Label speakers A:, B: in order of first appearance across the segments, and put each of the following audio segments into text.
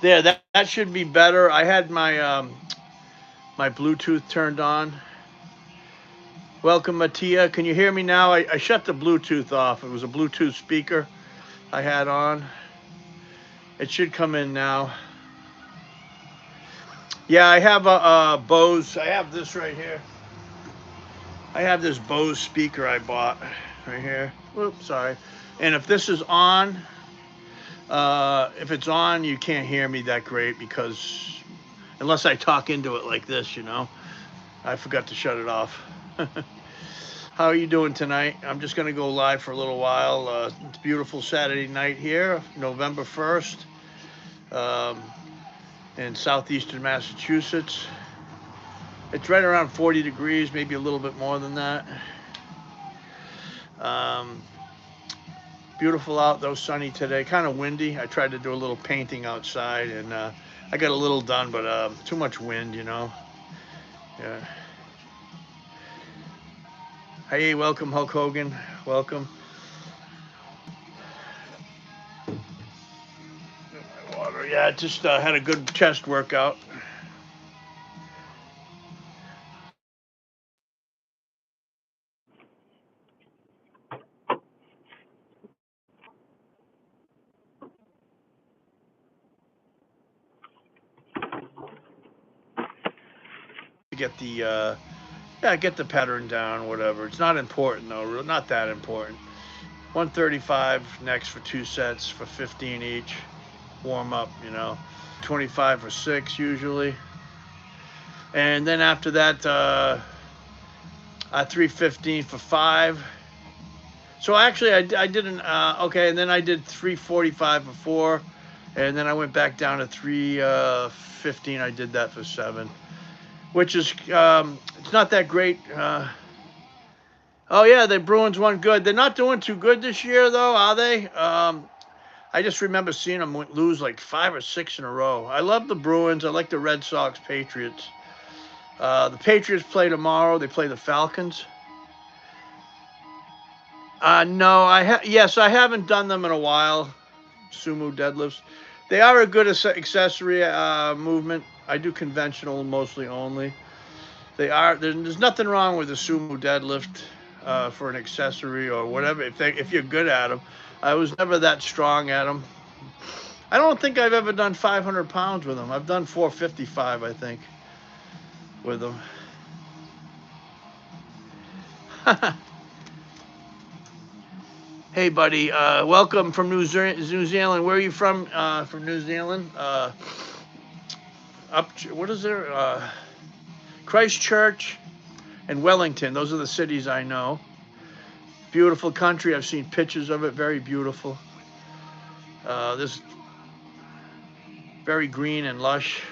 A: There, that should be better. I had my Bluetooth turned on. Welcome, Mattia. Can you hear me now? I shut the Bluetooth off. It was a Bluetooth speaker I had on. It should come in now. Yeah, I have a Bose. I have this right here. I have this Bose speaker I bought right here. Whoops, sorry. And if this is on, if it's on, you can't hear me that great because unless I talk into it like this, I forgot to shut it off. How are you doing tonight? I'm just going to go live for a little while. It's a beautiful Saturday night here, November 1st, in southeastern Massachusetts. It's right around 40 degrees, maybe a little bit more than that. Beautiful out, though, sunny today. Kind of windy. I tried to do a little painting outside, and I got a little done, but too much wind, Yeah. Hey, welcome, Hulk Hogan. Welcome. Water. Yeah, just had a good chest workout. Get the get the pattern down, whatever. It's not important though, not that important. 135 next for 2 sets for 15 each. Warm up, 25 for 6 usually. And then after that, 315 for 5. So actually, I didn't. Okay, and then I did 345 for 4, and then I went back down to 315. I did that for 7, which is it's not that great. Oh yeah, the Bruins won good. They're not doing too good this year, though, are they? I just remember seeing them lose like 5 or 6 in a row. I love the Bruins. I like the Red Sox, Patriots. The Patriots play tomorrow. They play the Falcons. No, yes, I haven't done them in a while. Sumo deadlifts. They are a good accessory movement. I do conventional mostly only. They are. There's nothing wrong with a sumo deadlift for an accessory or whatever. If you're good at them, I was never that strong at them. I don't think I've ever done 500 pounds with them. I've done 455, I think, with them. Hey, buddy. Welcome from New Zealand. Where are you from? From New Zealand. What is there? Christchurch and Wellington. Those are the cities I know. Beautiful country. I've seen pictures of it. Very beautiful. This very green and lush.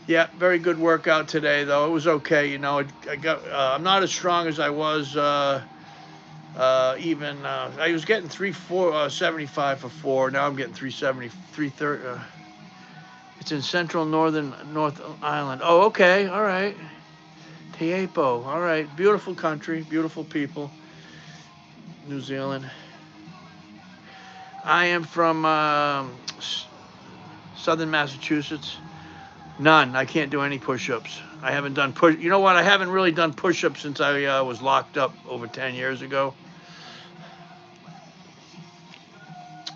A: Yeah, very good workout today, though. It was okay. I'm not as strong as I was. I was getting 375 for 4. Now I'm getting 370, 330. It's in central North Island. Oh, okay. All right. Teipo. All right. Beautiful country. Beautiful people. New Zealand. I am from southern Massachusetts. None. I can't do any push-ups. I haven't done push. You know what? I haven't really done push-ups since I was locked up over 10 years ago.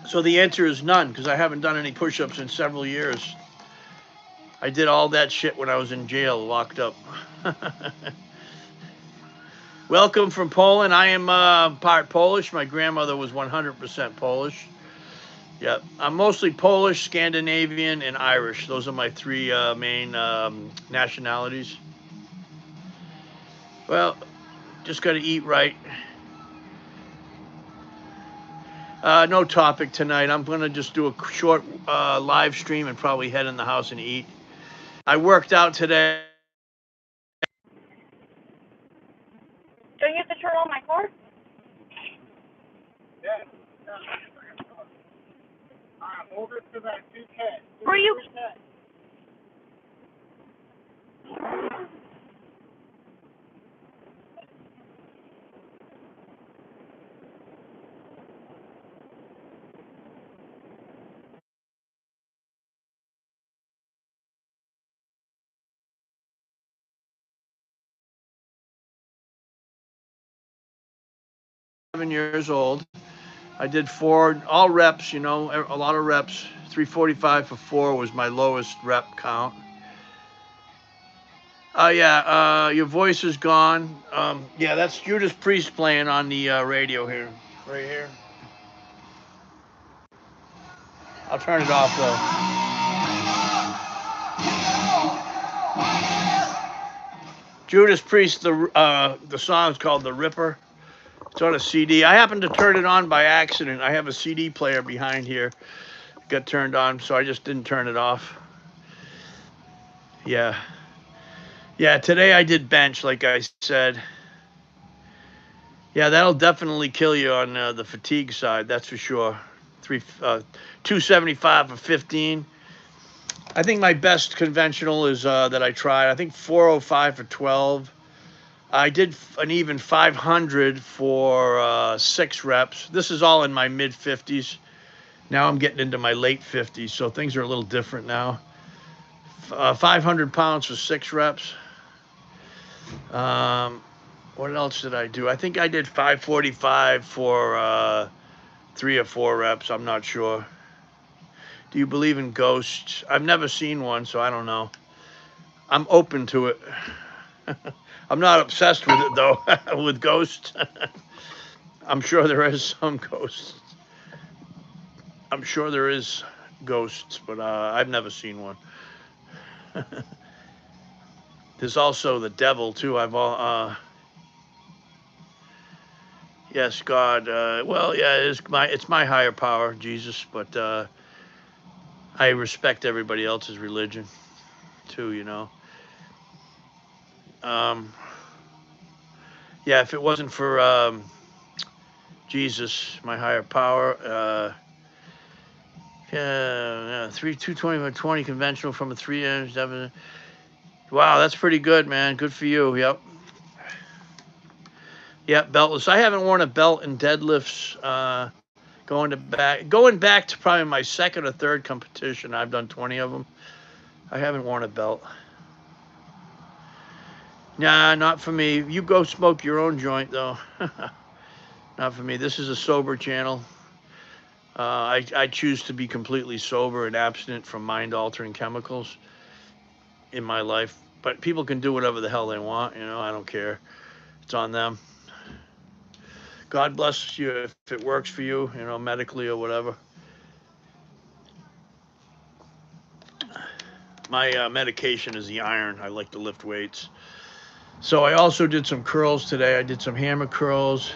A: So the answer is none, because I haven't done any push-ups in several years. I did all that shit when I was in jail, locked up. Welcome from Poland. I am part Polish. My grandmother was 100% Polish. Yeah, I'm mostly Polish, Scandinavian, and Irish. Those are my three main nationalities. Well, just got to eat right. No topic tonight. I'm going to just do a short live stream and probably head in the house and eat. I worked out today.
B: Don't you have to turn on my car?
C: Yeah. Move it to that 210.
B: Where are you?
A: 7 years old. I did all reps, a lot of reps. 345 for 4 was my lowest rep count. Yeah, your voice is gone. Yeah, that's Judas Priest playing on the radio here, right here. I'll turn it off though. Judas Priest, the song's called "The Ripper." It's on a CD. I happened to turn it on by accident. I have a CD player behind here. It got turned on, so I just didn't turn it off. Yeah. Yeah, today I did bench, like I said. Yeah, that'll definitely kill you on the fatigue side, that's for sure. 275 for 15. I think my best conventional is that I tried. I think 405 for 12. I did an even 500 for 6 reps. This is all in my mid 50s. Now I'm getting into my late 50s, so things are a little different now. 500 pounds for 6 reps. What else did I do? I think I did 545 for 3 or 4 reps. I'm not sure. Do you believe in ghosts? I've never seen one, so I don't know. I'm open to it. I'm not obsessed with it, though, with ghosts. I'm sure there is some ghosts. I'm sure there is ghosts, but I've never seen one. There's also the devil, too. Yes, God. Well, yeah, it's my higher power, Jesus, but I respect everybody else's religion, too, Yeah, if it wasn't for Jesus, my higher power, 220 20 conventional from a 3-inch. Wow, that's pretty good, man. Good for you. Yep. Yep, beltless. I haven't worn a belt in deadlifts. Going back to probably my second or third competition. I've done 20 of them. I haven't worn a belt. Nah, not for me. You go smoke your own joint, though. Not for me. This is a sober channel. I choose to be completely sober and abstinent from mind-altering chemicals in my life. But people can do whatever the hell they want, I don't care. It's on them. God bless you if it works for you, medically or whatever. My medication is the iron. I like to lift weights. So I also did some curls today. I did some hammer curls.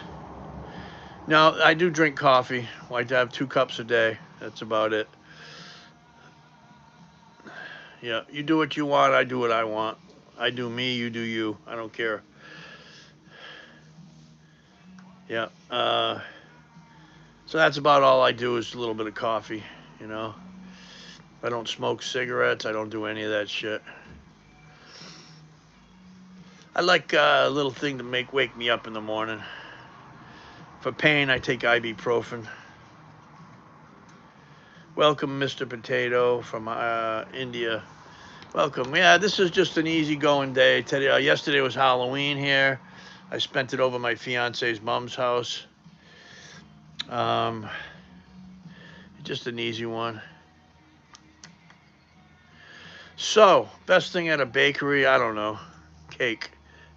A: Now, I do drink coffee. I like to have 2 cups a day. That's about it. Yeah, you do what you want. I do what I want. I do me, you do you. I don't care. Yeah. So that's about all I do is a little bit of coffee, I don't smoke cigarettes. I don't do any of that shit. I like a little thing to wake me up in the morning. For pain, I take ibuprofen. Welcome, Mr. Potato from India. Welcome. Yeah, this is just an easygoing day. Today, yesterday was Halloween here. I spent it over my fiance's mom's house. Just an easy one. So, best thing at a bakery, I don't know. Cake.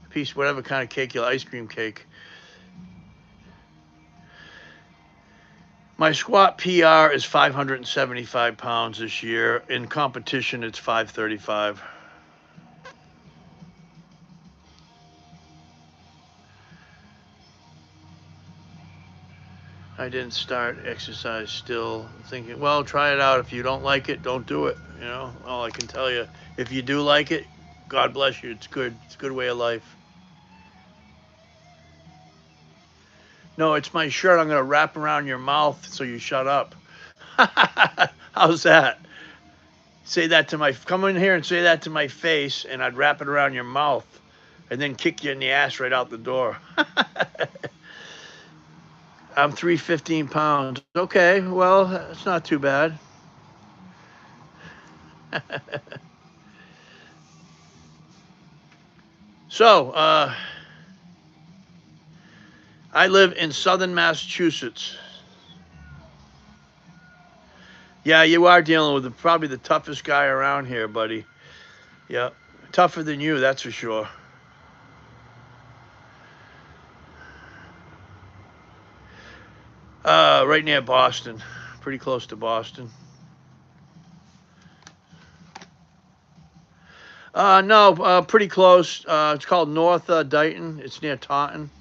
A: Piece, whatever kind of cake you like, ice cream cake. My squat PR is 575 pounds this year. In competition, it's 535. I didn't start exercise still thinking, well, try it out. If you don't like it, don't do it. You know, all I can tell you. If you do like it, God bless you. It's good. It's a good way of life. No, it's my shirt. I'm going to wrap around your mouth so you shut up. How's that? Say that to my, come in here and say that to my face, and I'd wrap it around your mouth and then kick you in the ass right out the door. I'm 315 pounds. Okay, well, it's not too bad. So, I live in southern Massachusetts. Yeah, you are dealing with probably the toughest guy around here, buddy. Yeah, tougher than you, that's for sure. Right near Boston, pretty close to Boston. No, pretty close. It's called North Dighton. It's near Taunton.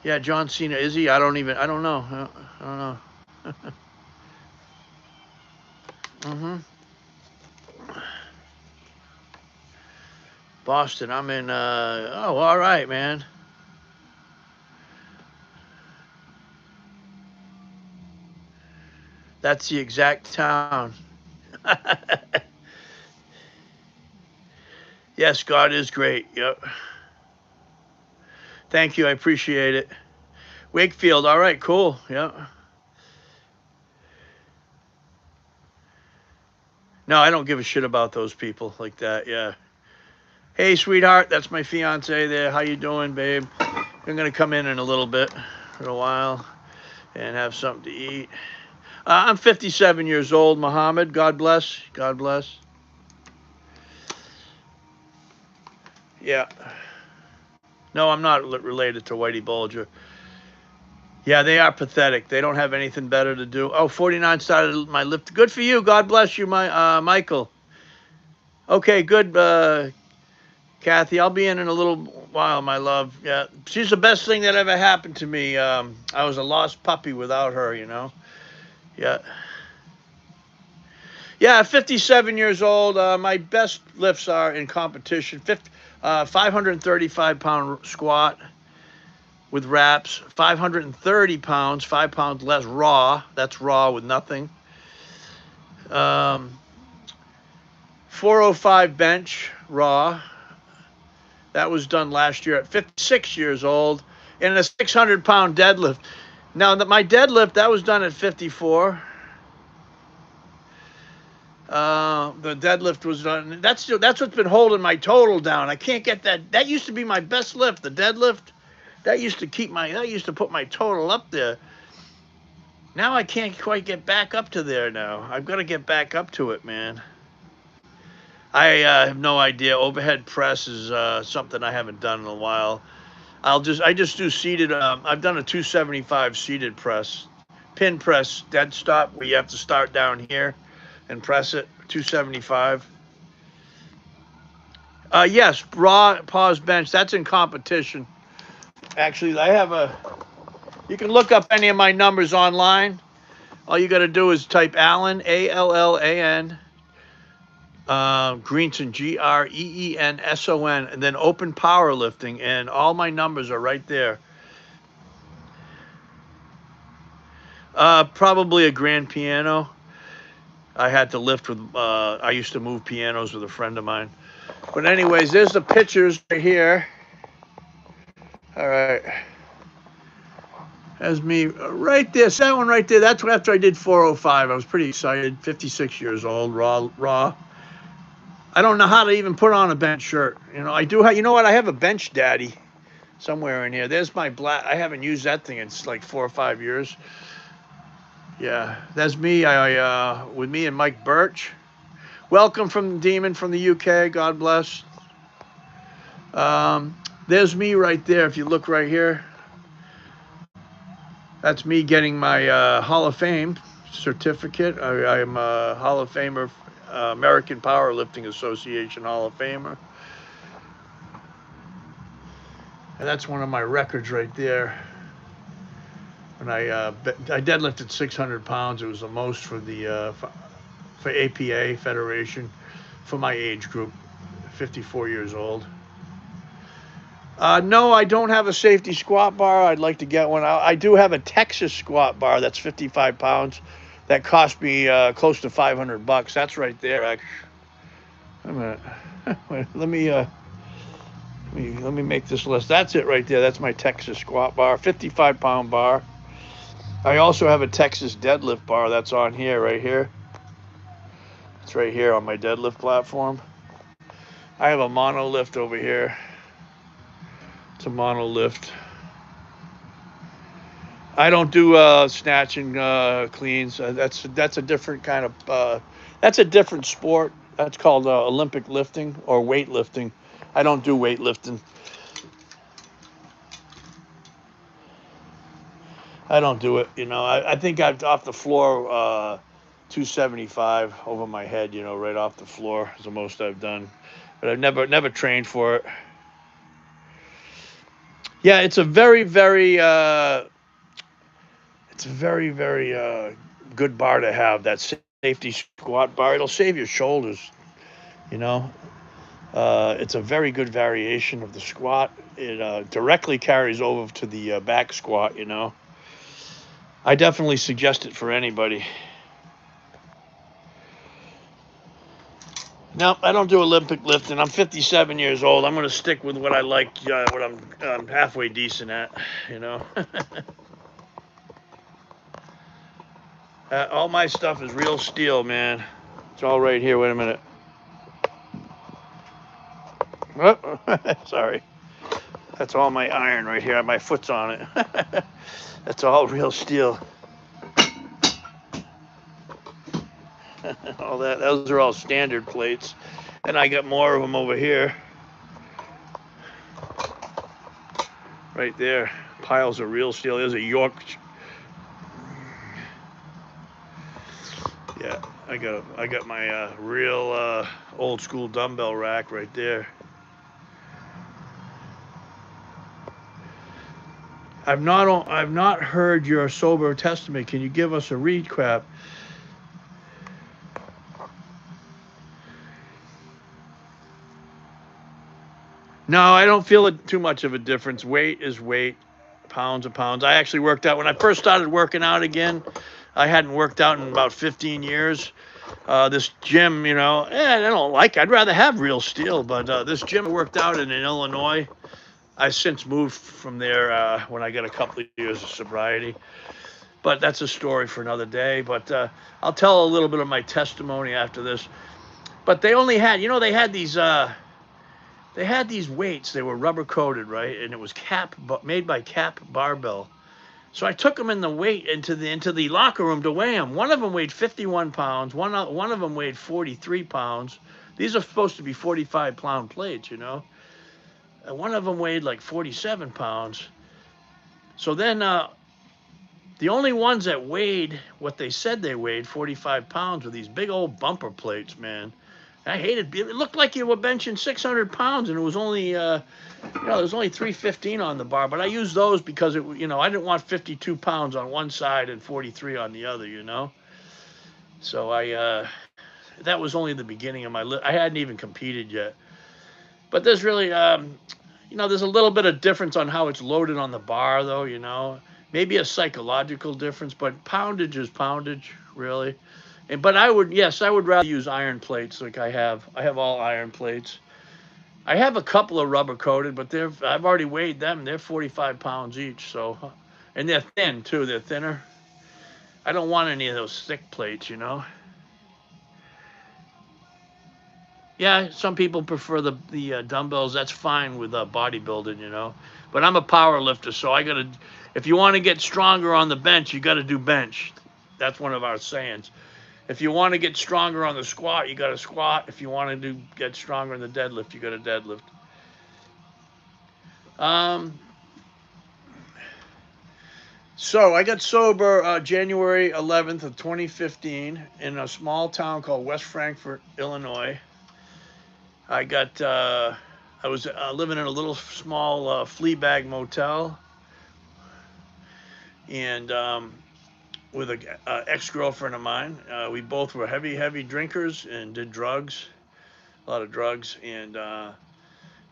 A: Yeah, John Cena, is he? I don't know. I don't know. Mm-hmm. Boston, I'm in, oh, all right, man. That's the exact town. Yes, God is great. Yep. Thank you. I appreciate it. Wakefield. All right. Cool. Yep. No, I don't give a shit about those people like that. Yeah. Hey, sweetheart. That's my fiance there. How you doing, babe? I'm gonna come in a little bit, for a while, and have something to eat. I'm 57 years old, Muhammad. God bless. God bless. Yeah. No, I'm not related to Whitey Bulger. Yeah, they are pathetic. They don't have anything better to do. Oh, 49 started my lift. Good for you. God bless you, my Michael. Okay, good, Kathy. I'll be in a little while, my love. Yeah, she's the best thing that ever happened to me. I was a lost puppy without her, you know. Yeah. Yeah, 57 years old. My best lifts are in competition. 535-pound squat with wraps. 530 pounds, 5 pounds less raw. That's raw with nothing. 405 bench raw. That was done last year at 56 years old. And a 600-pound deadlift. Now, my deadlift, that was done at 54. The deadlift was done. That's what's been holding my total down. I can't get that. That used to be my best lift, the deadlift. That used to put my total up there. Now I can't quite get back up to there now. I've got to get back up to it, man. I have no idea. Overhead press is something I haven't done in a while. I just do seated. I've done a 275 seated press, pin press, dead stop, where you have to start down here and press it. 275. Yes, raw pause bench. That's in competition. Actually, you can look up any of my numbers online. All you got to do is type Allan, Allan, Greenson, Greenson, and then open powerlifting, and all my numbers are right there. Probably a grand piano. I had to lift with, I used to move pianos with a friend of mine. But anyways, there's the pictures right here. All right. That's me right there. So that one right there. That's after I did 405. I was pretty excited. 56 years old, raw. I don't know how to even put on a bench shirt. You know, I do. You know what? I have a bench daddy somewhere in here. There's my black. I haven't used that thing in like 4 or 5 years. Yeah, that's me. I with me and Mike Birch. Welcome from Demon from the UK. God bless. There's me right there. If you look right here, that's me getting my Hall of Fame certificate. I'm a Hall of Famer, American Powerlifting Association Hall of Famer. And that's one of my records right there. When I deadlifted 600 pounds, it was the most for the for APA Federation for my age group, 54 years old. No, I don't have a safety squat bar. I'd like to get one. I do have a Texas squat bar that's 55 pounds. That cost me close to $500. That's right there. Actually, wait a minute. Wait, let me make this list. That's it right there. That's my Texas squat bar, 55-pound bar. I also have a Texas deadlift bar that's on here, right here. It's right here on my deadlift platform. I have a monolift over here. It's a monolift. I don't do snatch and cleans. That's a different kind of. That's a different sport. That's called Olympic lifting or weightlifting. I don't do weightlifting. I don't do it. You know, I think I've off the floor 275 over my head. You know, right off the floor is the most I've done. But I've never trained for it. Yeah, it's a very good bar to have. That safety squat bar. It'll save your shoulders. You know, it's a very good variation of the squat. It directly carries over to the back squat. You know, I definitely suggest it for anybody. No, I don't do Olympic lifting. I'm 57 years old. I'm going to stick with what I like, what I'm halfway decent at, you know. All my stuff is real steel, man. It's all right here. Wait a minute. Oh, sorry. That's all my iron right here. My foot's on it. That's all real steel. All that. Those are all standard plates. And I got more of them over here. Right there. Piles of real steel. There's a York. Yeah, I got my real old school dumbbell rack right there. I've not heard your sober testament. Can you give us a recap? No, I don't feel it too much of a difference. Weight is weight, pounds are pounds. I actually worked out when I first started working out again. I hadn't worked out in about 15 years. This gym, you know, I don't like it. I'd rather have real steel, but this gym I worked out in Illinois. I've since moved from there when I got a couple of years of sobriety. But that's a story for another day. But I'll tell a little bit of my testimony after this. But they only had, you know, they had these weights. They were rubber coated, right? And it was made by Cap Barbell. So I took them into the locker room to weigh them. One of them weighed 51 pounds. One of them weighed 43 pounds. These are supposed to be 45-pound plates, you know. And one of them weighed like 47 pounds. So then the only ones that weighed what they said they weighed, 45 pounds, were these big old bumper plates, man. I hated it. It looked like you were benching 600 pounds, and it was only, there's only 315 on the bar. But I used those because I didn't want 52 pounds on one side and 43 on the other, you know. So that was only the beginning of my I hadn't even competed yet. But there's really, there's a little bit of difference on how it's loaded on the bar, though, you know. Maybe a psychological difference, but poundage is poundage, really. But I would rather use iron plates like I have. I have all iron plates. I have a couple of rubber coated, but I've already weighed them. They're 45 pounds each. So And they're thin too. They're thinner. I don't want any of those thick plates, you know. Yeah, some people prefer the dumbbells. That's fine with bodybuilding, you know. But I'm a power lifter, so I gotta. If you want to get stronger on the bench, you got to do bench. That's one of our sayings. If you want to get stronger on the squat, you got to squat. If you want to get stronger in the deadlift, you got to deadlift. Um, so I got sober January 11th of 2015 in a small town called West Frankfort, Illinois. I got I was living in a little small flea bag motel, and with a ex-girlfriend of mine. We both were heavy drinkers and did drugs, a lot of drugs, and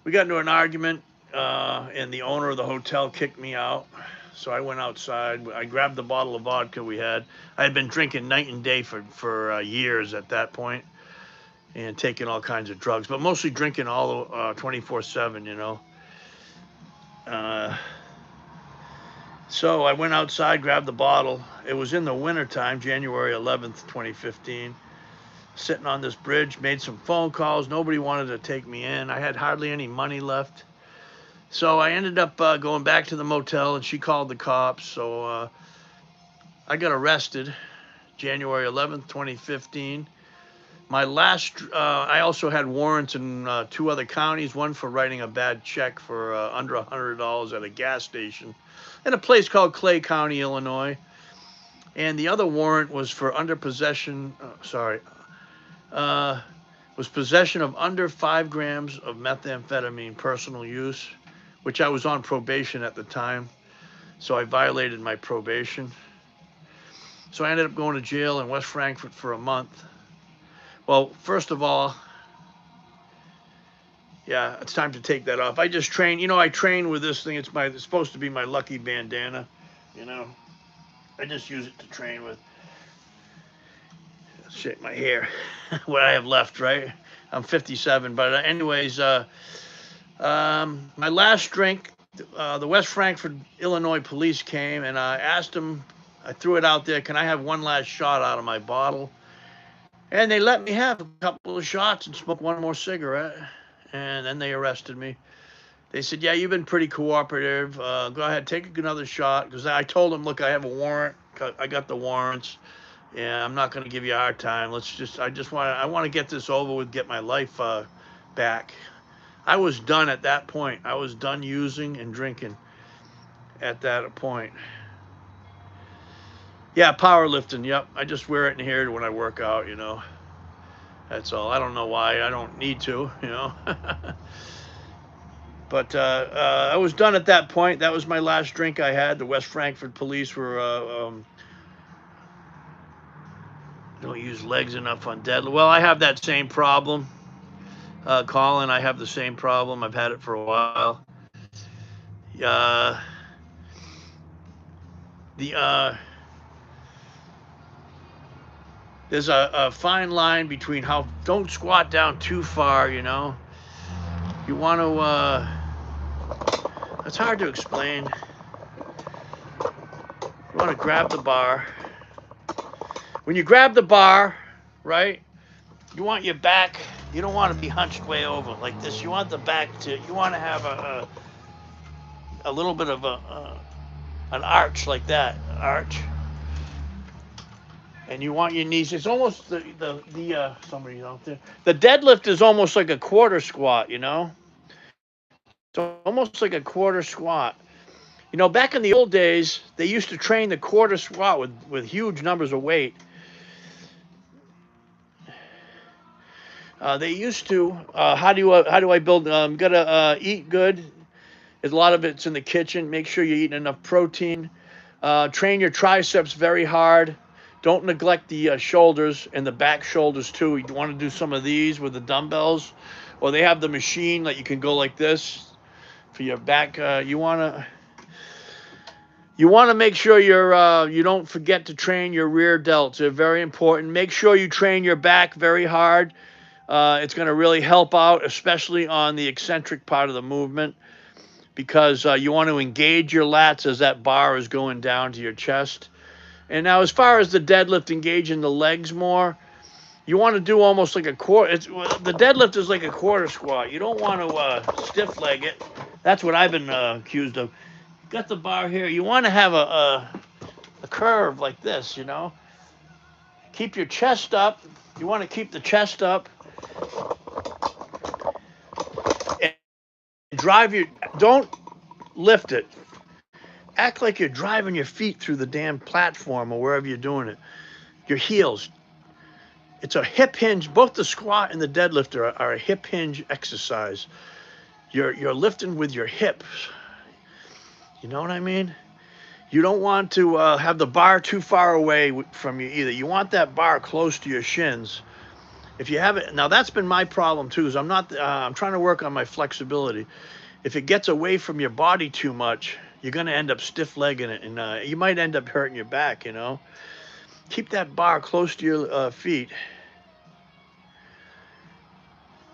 A: we got into an argument, and the owner of the hotel kicked me out. So I went outside. I grabbed the bottle of vodka we had. I had been drinking night and day for years at that point, and taking all kinds of drugs, but mostly drinking all 24/7, you know. So I went outside, grabbed the bottle. It was in the wintertime, January 11th, 2015. Sitting on this bridge, made some phone calls. Nobody wanted to take me in. I had hardly any money left. So I ended up going back to the motel, and she called the cops. So I got arrested January 11th, 2015. My last, I also had warrants in 2 other counties, one for writing a bad check for under $100 at a gas station in a place called Clay County, Illinois. And the other warrant was for was possession of under 5 grams of methamphetamine, personal use, which I was on probation at the time. So I violated my probation. So I ended up going to jail in West Frankfort for a month. Well, first of all, yeah, it's time to take that off. I just train, you know, I train with this thing. It's supposed to be my lucky bandana, you know. I just use it to train with. Shit, my hair, what I have left, right? I'm 57, but anyways, my last drink, the West Frankfort, Illinois police came, and I asked them, I threw it out there, can I have one last shot out of my bottle? And they let me have a couple of shots and smoke one more cigarette. And then they arrested me. They said, yeah, you've been pretty cooperative. Go ahead, take another shot. Because I told them, look, I have a warrant. I got the warrants. Yeah, I'm not going to give you a hard time. I want to get this over with, get my life back. I was done at that point. I was done using and drinking at that point. Yeah, powerlifting. Yep. I just wear it in here when I work out, you know. That's all. I don't know why. I don't need to, you know. But I was done at that point. That was my last drink I had. The West Frankfort police were, don't use legs enough on deadlift. Well, I have that same problem. Colin, I have the same problem. I've had it for a while. There's a fine line between don't squat down too far, you know. You want to, it's hard to explain. You want to grab the bar. When you grab the bar, right, you want your back, you don't want to be hunched way over like this. You want the back you want to have a little bit of an arch like that, and you want your knees. It's almost somebody out there. The deadlift is almost like a quarter squat, you know. It's almost like a quarter squat. You know, back in the old days, they used to train the quarter squat with huge numbers of weight. They used to. How do I build? Gotta eat good. A lot of it's in the kitchen. Make sure you're eating enough protein. Train your triceps very hard. Don't neglect the shoulders and the back shoulders too. You want to do some of these with the dumbbells, or they have the machine that you can go like this for your back. You want to make sure you don't forget to train your rear delts. They're very important. Make sure you train your back very hard. It's going to really help out, especially on the eccentric part of the movement. because you want to engage your lats as that bar is going down to your chest. And now, as far as the deadlift, engaging the legs more, you want to do almost like a quarter. The deadlift is like a quarter squat. You don't want to stiff leg it. That's what I've been accused of. Got the bar here. You want to have a curve like this, you know. Keep your chest up. You want to keep the chest up. And drive your, don't lift it. Act like you're driving your feet through the damn platform or wherever you're doing it. Your heels. It's a hip hinge. Both the squat and the deadlift are a hip hinge exercise. You're lifting with your hips. You know what I mean? You don't want to have the bar too far away from you either. You want that bar close to your shins. If you have it, now that's been my problem too, is I'm trying to work on my flexibility. If it gets away from your body too much, you're going to end up stiff legging it, and you might end up hurting your back, you know. Keep that bar close to your feet.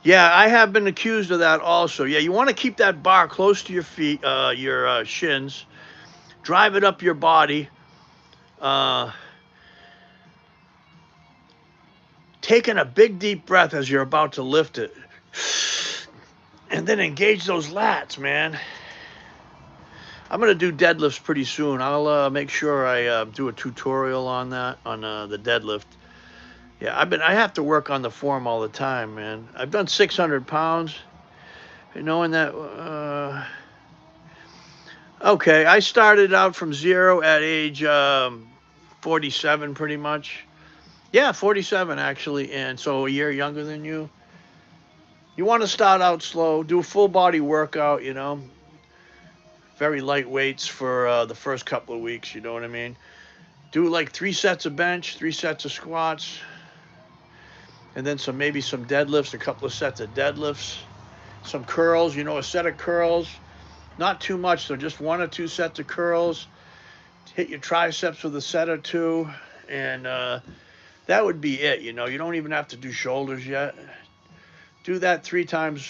A: Yeah, I have been accused of that also. Yeah, you want to keep that bar close to your feet, your shins. Drive it up your body. Taking a big deep breath as you're about to lift it. And then engage those lats, man. I'm going to do deadlifts pretty soon. I'll make sure I do a tutorial on that, on the deadlift. Yeah, I have to work on the form all the time, man. I've done 600 pounds. Knowing that, okay, I started out from zero at age 47 pretty much. Yeah, 47 actually, and so a year younger than you. You want to start out slow, do a full body workout, you know. Very light weights for the first couple of weeks, you know what I mean? Do like 3 sets of bench, 3 sets of squats, and then maybe some deadlifts, a couple of sets of deadlifts, some curls, you know, a set of curls. Not too much, so just 1 or 2 sets of curls. Hit your triceps with a set or 2, and that would be it, you know. You don't even have to do shoulders yet. Do that 3 times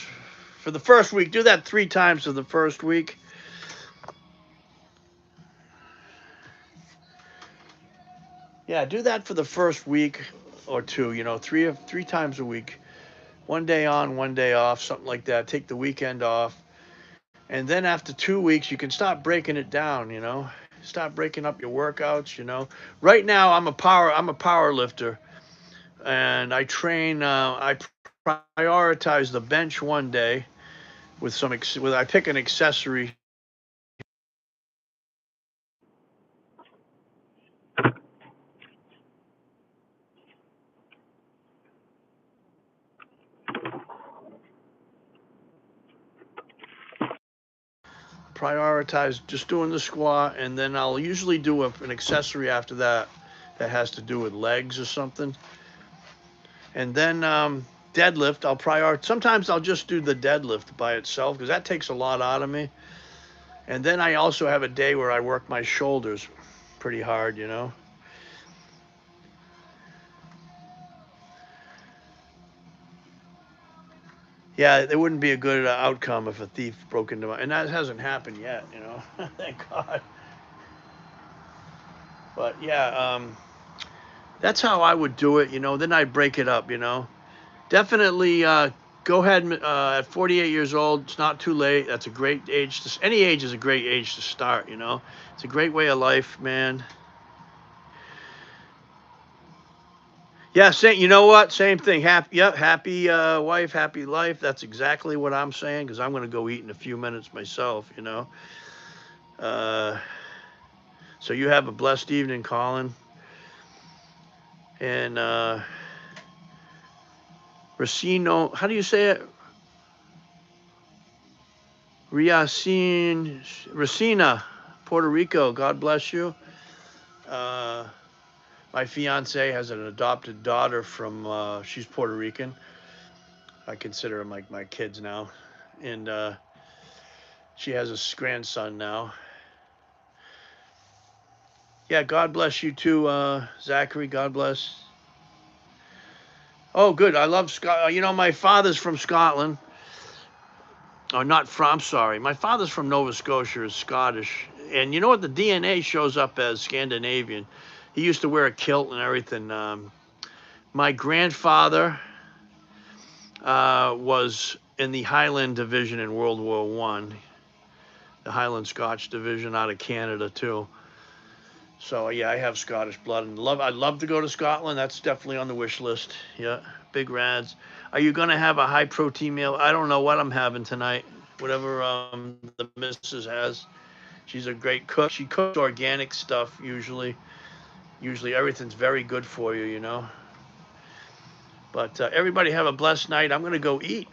A: for the first week. Do that 3 times for the first week. Yeah, do that for the first week or 2, you know, 3 times a week. 1 day on, 1 day off, something like that. Take the weekend off. And then after 2 weeks, you can start breaking it down, you know. Start breaking up your workouts, you know. Right now I'm a power lifter, and I train I prioritize the bench 1 day with I pick an accessory. Prioritize just doing the squat, and then I'll usually do an accessory after that that has to do with legs or something. And then deadlift, sometimes I'll just do the deadlift by itself because that takes a lot out of me. And then I also have a day where I work my shoulders pretty hard, you know. Yeah, it wouldn't be a good outcome if a thief broke into and that hasn't happened yet, you know. Thank God. But yeah, that's how I would do it, you know. Then I'd break it up, you know. Definitely go ahead at 48 years old. It's not too late. That's a great age. Any age is a great age to start, you know. It's a great way of life, man. Yeah, you know what? Same thing. Happy wife, happy life. That's exactly what I'm saying because I'm going to go eat in a few minutes myself, you know. Uh, so you have a blessed evening, Colin. And Racino, how do you say it? Racina, Puerto Rico. God bless you. My fiance has an adopted daughter from, she's Puerto Rican. I consider them like my kids now. And she has a grandson now. Yeah, God bless you too, Zachary. God bless. Oh, good. I love Scott. You know, my father's from Scotland. Oh, not from. I'm sorry. My father's from Nova Scotia, is Scottish, and you know what? The DNA shows up as Scandinavian. He used to wear a kilt and everything. My grandfather was in the Highland Division in World War One, the Highland Scotch Division out of Canada too. So yeah, I have Scottish blood and love. I'd love to go to Scotland. That's definitely on the wish list. Yeah, big rads. Are you gonna have a high protein meal? I don't know what I'm having tonight. Whatever the missus has. She's a great cook. She cooks organic stuff usually. Usually everything's very good for you, you know. But everybody have a blessed night. I'm gonna go eat.